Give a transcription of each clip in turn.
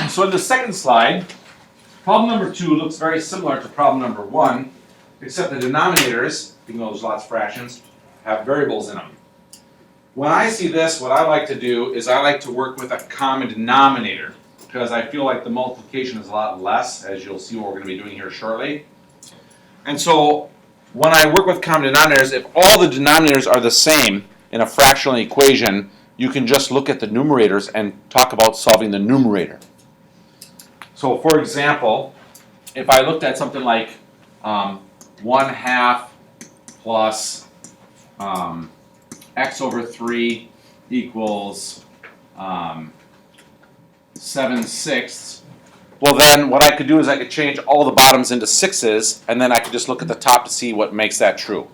So in the second slide, problem number 2 looks very similar to problem number 1, except the denominators, even though there's lots of fractions, have variables in them. When I see this, what I like to do is I like to work with a common denominator, because I feel like the multiplication is a lot less, as you'll see what we're going to be doing here shortly. And so when I work with common denominators, if all the denominators are the same in a fractional equation, you can just look at the numerators and talk about solving the numerator. So for example, if I looked at something like 1/2 plus x over 3 equals 7/6, well then what I could do is I could change all the bottoms into 6's, and then I could just look at the top to see what makes that true,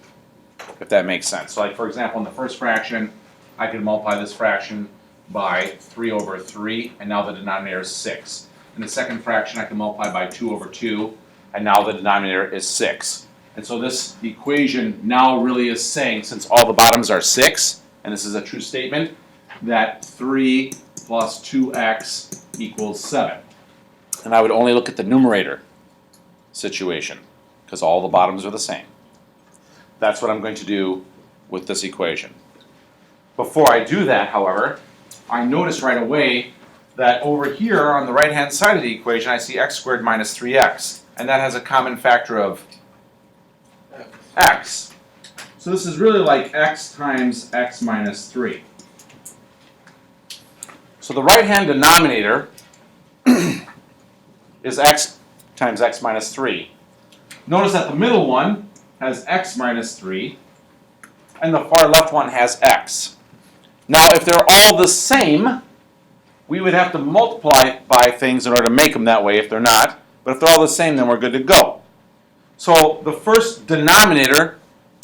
if that makes sense. So like for example, in the first fraction, I could multiply this fraction by 3 over 3, and now the denominator is 6. In the second fraction, I can multiply by 2 over 2, and now the denominator is 6. And so this equation now really is saying, since all the bottoms are 6, and this is a true statement, that 3 plus 2x equals 7. And I would only look at the numerator situation, because all the bottoms are the same. That's what I'm going to do with this equation. Before I do that, however, I notice right away that over here on the right-hand side of the equation, I see x squared minus 3x. And that has a common factor of x. So this is really like x times x minus 3. So the right-hand denominator is x times x minus 3. Notice that the middle one has x minus 3, and the far left one has x. Now, if they're all the same, we would have to multiply by things in order to make them that way if they're not. But if they're all the same, then we're good to go. So the first denominator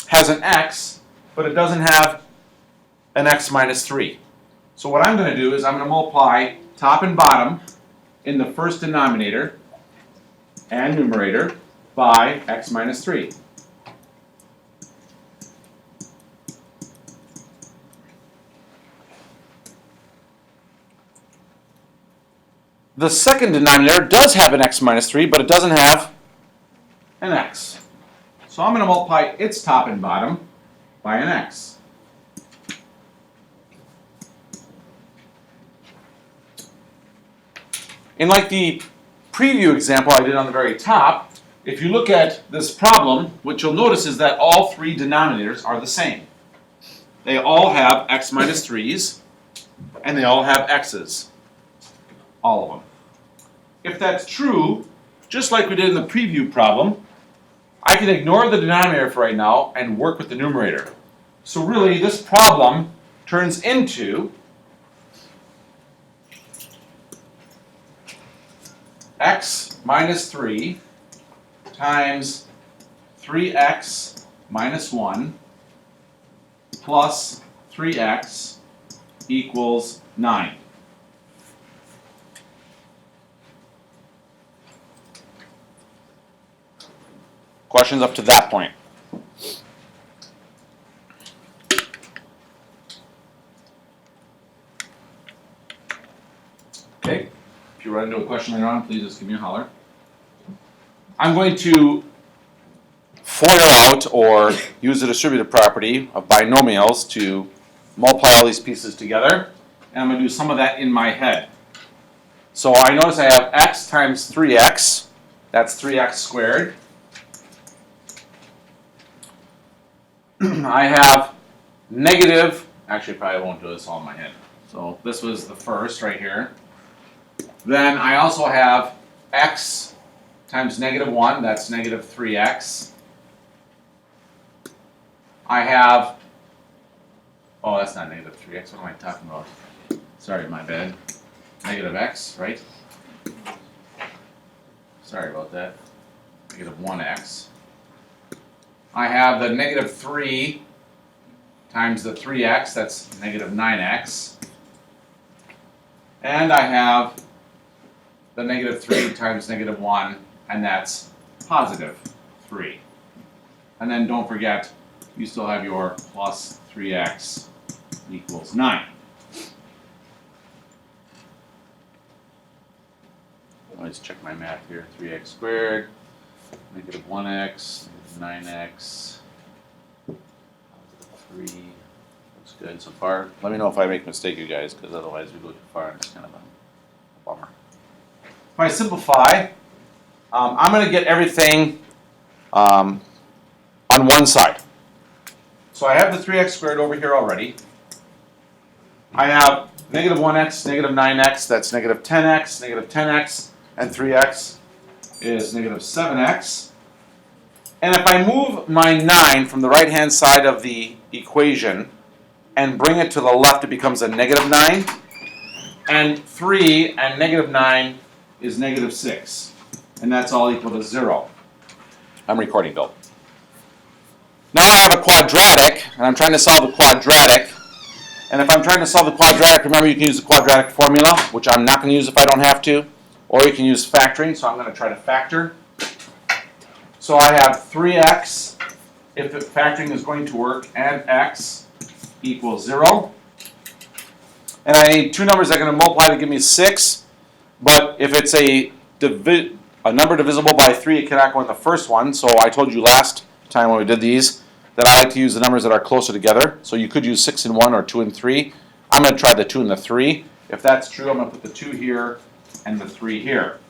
has an x, but it doesn't have an x minus 3. So what I'm going to do is I'm going to multiply top and bottom in the first denominator and numerator by x minus 3. The second denominator does have an x minus 3, but it doesn't have an x. So I'm going to multiply its top and bottom by an x. In like the preview example I did on the very top, if you look at this problem, what you'll notice is that all three denominators are the same. They all have x minus 3's, and they all have x's. All of them. If that's true, just like we did in the preview problem, I can ignore the denominator for right now and work with the numerator. So really, this problem turns into x minus 3 times 3x minus 1 plus 3x equals 9. Questions up to that point? Okay. If you run into a question later on, please just give me a holler. I'm going to FOIL out or use the distributive property of binomials to multiply all these pieces together. And I'm going to do some of that in my head. So I notice I have x times 3x. That's 3x squared. I have negative, actually probably won't do this all in my head. So this was the first right here. Then I also have x times negative 1, that's negative 3x. I have, oh that's not negative 3x, what am I talking about? Sorry, my bad. Negative x, right? Sorry about that. Negative 1x. I have the negative 3 times the 3x, that's negative 9x. And I have the negative 3 times negative 1, and that's positive 3. And then don't forget, you still have your plus 3x equals 9. always check my math here. 3x squared, negative 1x, negative 9x, 3. Looks good so far. Let me know if I make a mistake, you guys, because otherwise we go too far and it's kind of a bummer. If I simplify, I'm going to get everything on one side. So I have the 3x squared over here already. I have negative 1x, negative 9x, that's negative 10x, negative 10x, and 3x is negative 7x. And if I move my 9 from the right-hand side of the equation and bring it to the left, it becomes a negative 9. And 3 and negative 9 is negative 6. And that's all equal to 0. I'm recording, Bill. Now I have a quadratic, and I'm trying to solve the quadratic. And if I'm trying to solve the quadratic, remember you can use the quadratic formula, which I'm not going to use if I don't have to. Or you can use factoring, so I'm going to try to factor. So I have 3x, if the factoring is going to work, and x equals 0. And I need two numbers that are going to multiply to give me 6. But if it's a number divisible by 3, it cannot go in the first one. So I told you last time when we did these that I like to use the numbers that are closer together. So you could use 6 and 1 or 2 and 3. I'm going to try the 2 and the 3. If that's true, I'm going to put the 2 here and the 3 here.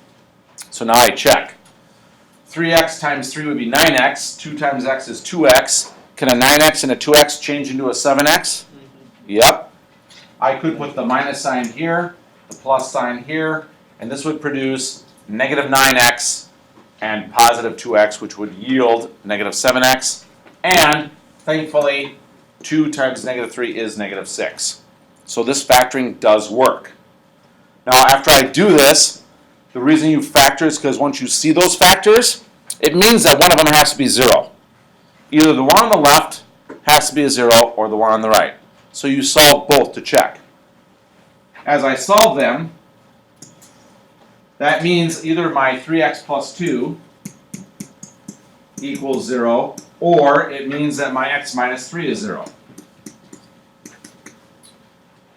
So now I check. 3x times 3 would be 9x. 2 times x is 2x. Can a 9x and a 2x change into a 7x? Yep. I could put the minus sign here, the plus sign here, and this would produce negative 9x and positive 2x, which would yield negative 7x. And, thankfully, 2 times negative 3 is negative 6. So this factoring does work. Now, after I do this, the reason you factor is because once you see those factors, it means that one of them has to be 0. Either the one on the left has to be a 0 or the one on the right. So you solve both to check. As I solve them, that means either my 3x plus 2 equals 0, or it means that my x minus 3 is 0.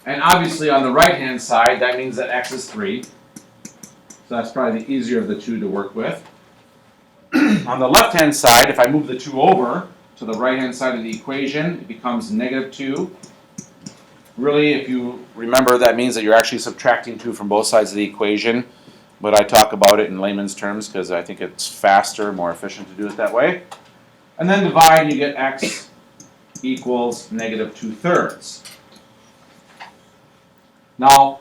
And obviously on the right-hand side, that means that x is 3. So that's probably the easier of the two to work with. On the left-hand side, if I move the 2 over to the right-hand side of the equation, it becomes negative 2. Really, if you remember, that means that you're actually subtracting 2 from both sides of the equation. But I talk about it in layman's terms because I think it's faster, more efficient to do it that way. And then divide, and you get x equals negative 2/3. Now,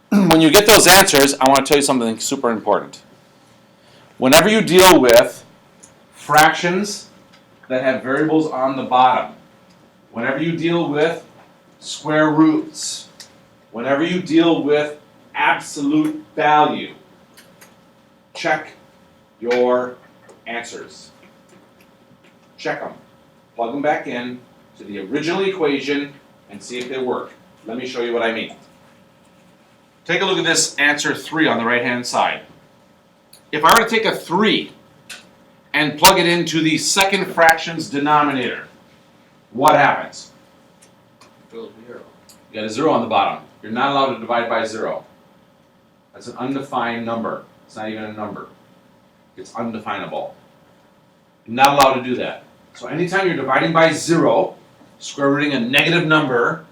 when you get those answers, I want to tell you something super important. Whenever you deal with fractions that have variables on the bottom, whenever you deal with square roots, whenever you deal with absolute value, check your answers. Check them. Plug them back in to the original equation and see if they work. Let me show you what I mean. Take a look at this answer 3 on the right-hand side. If I were to take a 3 and plug it into the second fraction's denominator, what happens? Goes 0. You got a 0 on the bottom. You're not allowed to divide by 0. That's an undefined number. It's not even a number. It's undefinable. You're not allowed to do that. So anytime you're dividing by 0, square rooting a negative number,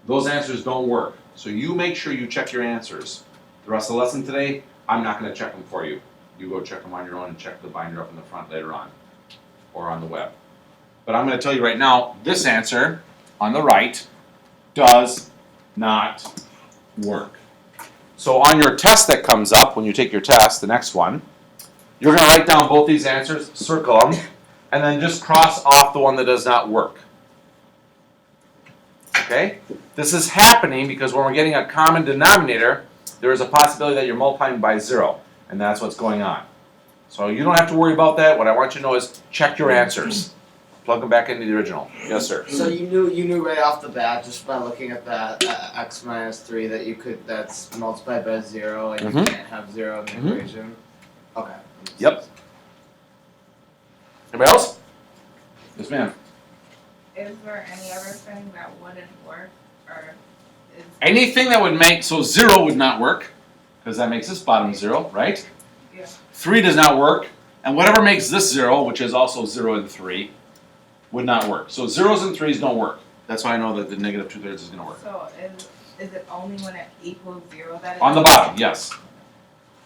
those answers don't work. So you make sure you check your answers. The rest of the lesson today, I'm not going to check them for you. You go check them on your own and check the binder up in the front later on, or on the web. But I'm going to tell you right now, this answer on the right does not work. So on your test that comes up, when you take your test, the next one, you're going to write down both these answers, circle them, and then just cross off the one that does not work. Okay? This is happening because when we're getting a common denominator, there is a possibility that you're multiplying by 0, and that's what's going on. So you don't have to worry about that. What I want you to know is check your answers. Plug them back into the original. Yes, sir. So you knew right off the bat, just by looking at that x minus 3, that that's multiplied by 0, and you can't have 0 in the equation. Okay. Yep. Anybody else? Yes, ma'am. Is there any other thing that wouldn't work, or is Anything that would make, so 0 would not work, because that makes this bottom 0, right? Yeah. 3 does not work, and whatever makes this 0, which is also 0 and 3, would not work. So 0s and 3s don't work. That's why I know that the negative 2/3 is going to work. So is it only when it equals 0 that it On the bottom, yes.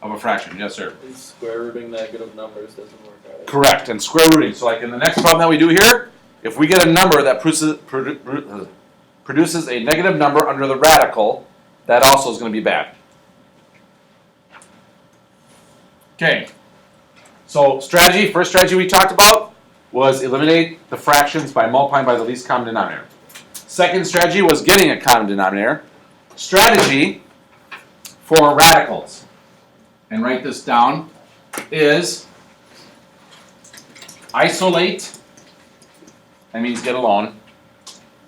Of a fraction, yes sir. And square rooting negative numbers doesn't work out. Correct, and square rooting. So like in the next problem that we do here, if we get a number that produces a negative number under the radical, that also is going to be bad. Okay, so strategy, first strategy we talked about was eliminate the fractions by multiplying by the least common denominator. Second strategy was getting a common denominator. Strategy for radicals, and write this down, is isolate, that means get alone,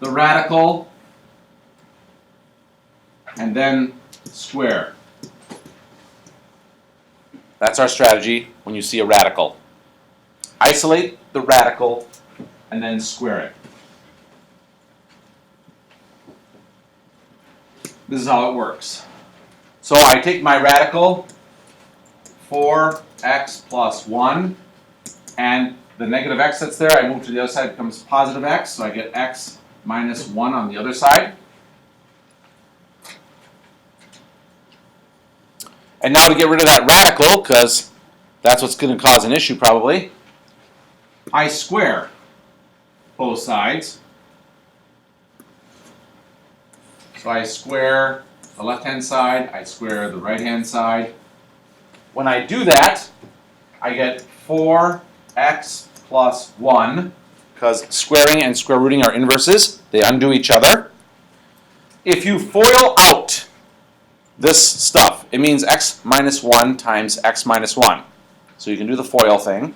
the radical, and then square. That's our strategy when you see a radical. Isolate the radical and then square it. This is how it works. So I take my radical, 4x plus 1, and the negative x that's there, I move to the other side, it becomes positive x, so I get x minus 1 on the other side. And now to get rid of that radical, because that's what's going to cause an issue probably, I square both sides. So I square the left-hand side, I square the right-hand side. When I do that, I get 4x plus 1, because squaring and square rooting are inverses. They undo each other. If you FOIL out this stuff, it means x minus 1 times x minus 1. So you can do the FOIL thing.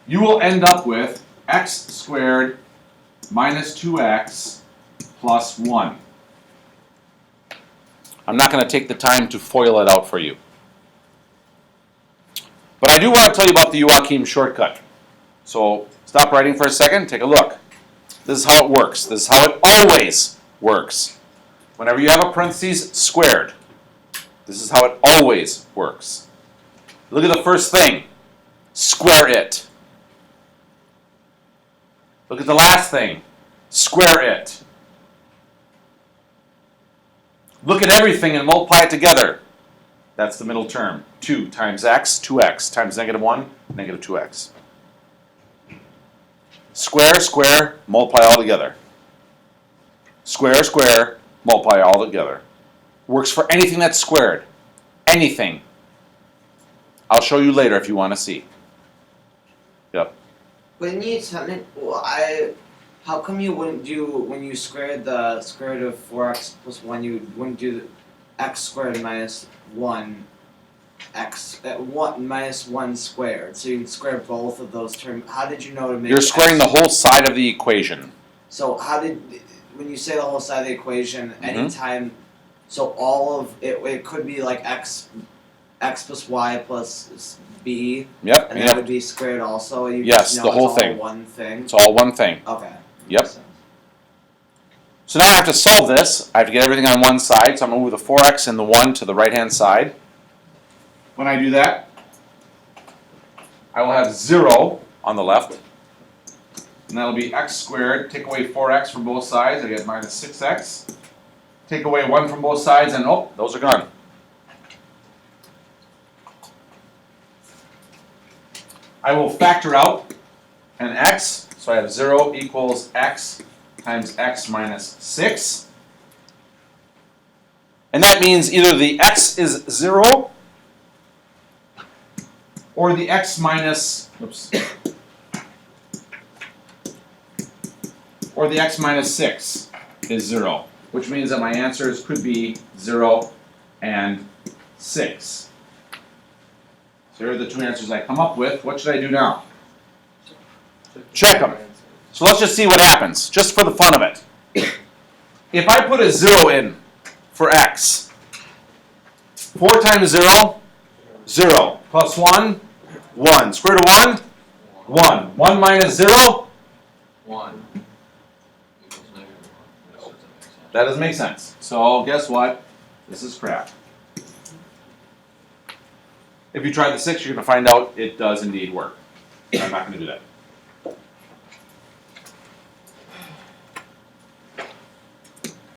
You will end up with x squared minus 2x plus 1. I'm not going to take the time to FOIL it out for you. But I do want to tell you about the Joachim shortcut. So stop writing for a second, take a look. This is how it works. This is how it always works. Whenever you have a parentheses squared, this is how it always works. Look at the first thing. Square it. Look at the last thing. Square it. Look at everything and multiply it together. That's the middle term. 2 times x, 2x, times negative 1, negative 2x. Square, square, multiply all together. Square, square, multiply all together. Works for anything that's squared. Anything. I'll show you later if you want to see. Yep. When you tell me, how come you wouldn't do, when you squared the square root of 4x plus 1, you wouldn't do the x squared minus 1, x, 1 minus 1 squared? So you can square both of those terms. How did you know to make You're squaring the whole side of the equation. So how did, when you say the whole side of the equation, anytime, so all of it, it could be like x plus y plus b, Yep. and that would be squared also. You Yes, just know the whole it's all thing. one thing. It's all one thing. Okay. Yep. Makes sense. So now I have to solve this. I have to get everything on one side, so I'm going to move the 4x and the 1 to the right-hand side. When I do that, I will have 0 on the left. And that'll be x squared. Take away 4x from both sides. I get minus 6x. Take away 1 from both sides, and oh, those are gone. I will factor out an x. So I have 0 equals x times x minus 6. And that means either the x is 0 or the x minus, or the x minus 6 is 0, which means that my answers could be 0 and 6. So here are the two answers I come up with. What should I do now? Check them. So let's just see what happens, just for the fun of it. If I put a 0 in for x, 4 times 0, 0. Plus 1, 1. Square root of 1, 1. 1 minus 0, 1 equals negative 1. that doesn't make sense. So guess what? This is crap. If you try the 6, you're gonna find out it does indeed work. I'm not gonna do that.